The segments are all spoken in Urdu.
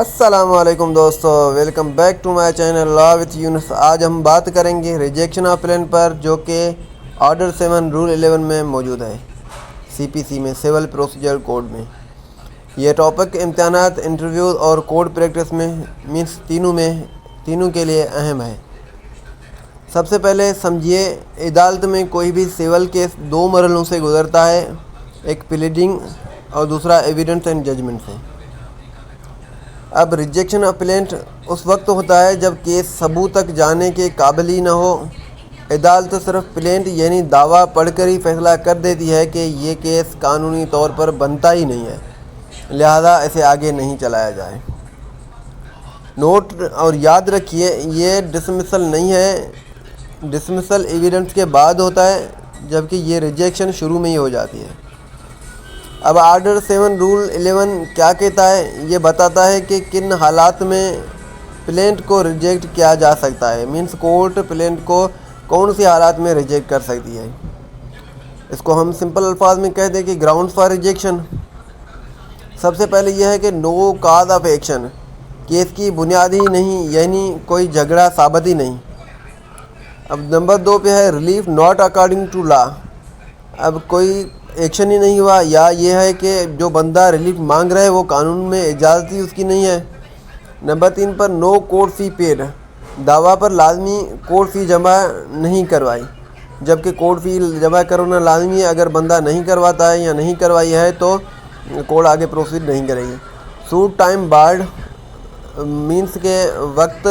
السلام علیکم دوستو، welcome back to my channel law with Younus. آج ہم بات کریں گے ریجیکشن آف پلین پر، جو کہ آرڈر 7 رول 11 میں موجود ہے، CPC میں، سول پروسیجر کوڈ میں۔ یہ ٹاپک امتحانات، انٹرویوز اور کوڈ پریکٹس میں تینوں کے لیے اہم ہے۔ سب سے پہلے سمجھیے، عدالت میں کوئی بھی سول کیس 2 مرحلوں سے گزرتا ہے، ایک پلیڈنگ اور دوسرا ایویڈنس اینڈ ججمنٹ سے۔ اب ریجیکشن آف پلینٹ اس وقت ہوتا ہے جب کیس ثبوت تک جانے کے قابل ہی نہ ہو۔ عدالت صرف پلینٹ یعنی دعویٰ پڑھ کر ہی فیصلہ کر دیتی ہے کہ یہ کیس قانونی طور پر بنتا ہی نہیں ہے، لہذا اسے آگے نہیں چلایا جائے۔ نوٹ اور یاد رکھیے، یہ ڈسمسل نہیں ہے، ڈسمسل ایویڈنس کے بعد ہوتا ہے، جبکہ یہ ریجیکشن شروع میں ہی ہو جاتی ہے۔ اب آرڈر 7 رول 11 کیا کہتا ہے؟ یہ بتاتا ہے کہ کن حالات میں پلینٹ کو ریجیکٹ کیا جا سکتا ہے، مینس کورٹ پلینٹ کو کون سی حالات میں ریجیکٹ کر سکتی ہے۔ اس کو ہم سمپل الفاظ میں کہہ دیں کہ گراؤنڈ فار ریجیکشن۔ سب سے پہلے یہ ہے کہ نو کاز آف ایکشن، کیس کی بنیاد ہی نہیں، یعنی کوئی جھگڑا ثابت ہی نہیں۔ اب نمبر 2 پہ ہے ریلیف ناٹ اکارڈنگ ٹو لا، اب کوئی ایکشن ہی نہیں ہوا، یا یہ ہے کہ جو بندہ ریلیف مانگ رہا ہے وہ قانون میں اجازت ہی اس کی نہیں ہے۔ نمبر 3 پر نو کورٹ فی پیڈ، دعویٰ پر لازمی کورٹ فی جمع نہیں کروائی، جبکہ کورٹ فی جمع کروانا لازمی ہے۔ اگر بندہ نہیں کرواتا ہے یا نہیں کروائی ہے تو کورٹ آگے پروسیڈ نہیں کرے گی۔ سوٹ ٹائم بارڈ، مینس کے وقت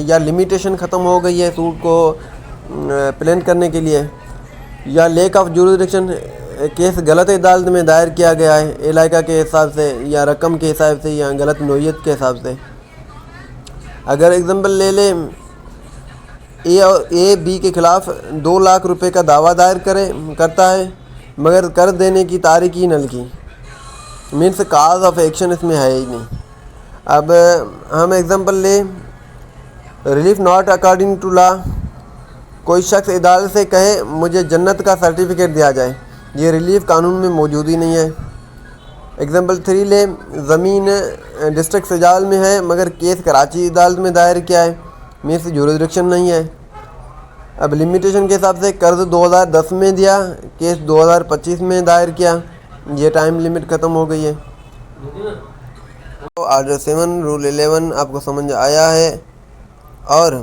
یا لمیٹیشن ختم ہو گئی ہے سوٹ کو پلینٹ کرنے کے لیے۔ یا لیک آف جوریسڈکشن، کیس غلط عدالت میں دائر کیا گیا ہے، علاقہ کے حساب سے یا رقم کے حساب سے یا غلط نوعیت کے حساب سے۔ اگر ایگزامپل لے لیں، اے بی کے خلاف 2 لاکھ روپے کا دعویٰ دائر کرتا ہے، مگر کر دینے کی تاریخ ہی نہ لکھی، مینس کاز آف ایکشن اس میں ہے ہی نہیں۔ اب ہم ایگزامپل لیں، ریلیف ناٹ اکارڈنگ ٹو لا، کوئی شخص عدالت سے کہے مجھے جنت کا سرٹیفکیٹ دیا جائے، یہ ریلیف قانون میں موجود ہی نہیں ہے۔ ایگزامپل 3 لیں، زمین ڈسٹرکٹ سجال میں ہے مگر کیس کراچی عدالت میں دائر کیا ہے، مینس جوریسڈکشن نہیں ہے۔ اب لمیٹیشن کے حساب سے قرض 2010 میں دیا، کیس 2025 میں دائر کیا، یہ ٹائم لمٹ ختم ہو گئی ہے۔ آرڈر 7 رول 11 آپ کو سمجھ آیا ہے اور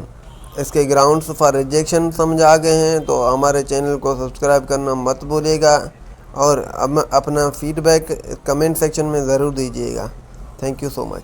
اس کے گراؤنڈس فار ریجیکشن سمجھ آ گئے ہیں، تو ہمارے چینل کو سبسکرائب کرنا مت بھولیے گا اور اپنا فیڈ بیک کمنٹ سیکشن میں ضرور دیجیے گا۔ Thank you so much.